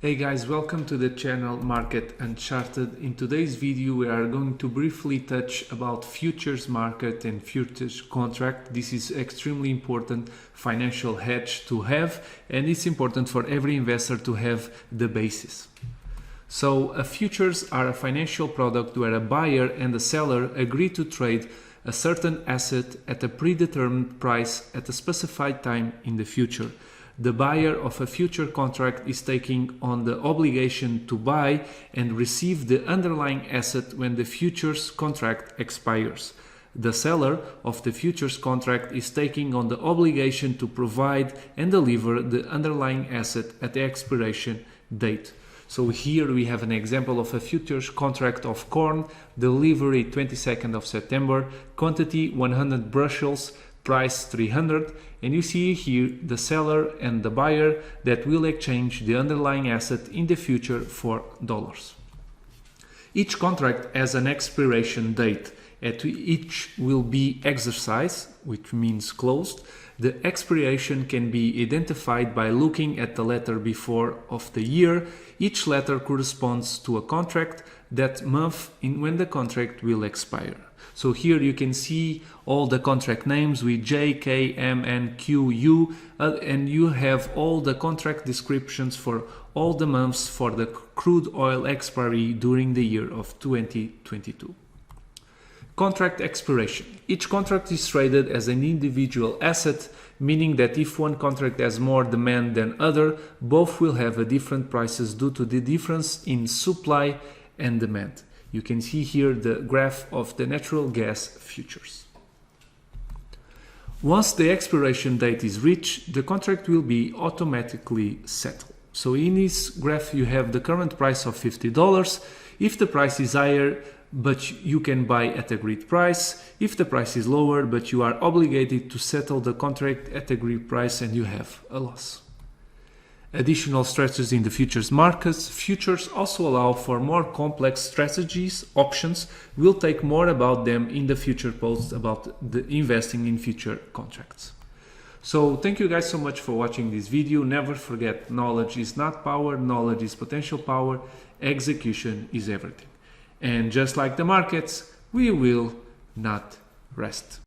Hey guys, welcome to the channel Market Uncharted. In today's video we are going to briefly touch about futures market and futures contract. This is extremely important financial hedge to have, and it's important for every investor to have the basis. So futures are a financial product where a buyer and a seller agree to trade a certain asset at a predetermined price at a specified time in the future. The buyer of a future contract is taking on the obligation to buy and receive the underlying asset when the futures contract expires. The seller of the futures contract is taking on the obligation to provide and deliver the underlying asset at the expiration date. So here we have an example of a futures contract of corn, delivery 22nd of September, quantity 100 bushels, price 300, and you see here the seller and the buyer that will exchange the underlying asset in the future for dollars. Each contract has an expiration date at which will be exercised, which means closed. The expiration can be identified by looking at the letter before of the year. Each letter corresponds to a contract that month in when the contract will expire. So here you can see all the contract names with J, K, M, N, Q, U, and you have all the contract descriptions for all the months for the crude oil expiry during the year of 2022. Contract expiration. Each contract is traded as an individual asset, meaning that if one contract has more demand than other, both will have a different prices due to the difference in supply and demand. You can see here the graph of the natural gas futures. Once the expiration date is reached, the contract will be automatically settled. So in this graph you have the current price of $50. If the price is higher, but you can buy at agreed price. If the price is lower, but you are obligated to settle the contract at agreed price, and you have a loss. Additional strategies in the futures markets. Futures also allow for more complex strategies, options. We'll take more about them in the future posts about the investing in future contracts. So thank you guys so much for watching this video. Never forget, knowledge is not power, knowledge is potential power, execution is everything. And just like the markets, we will not rest.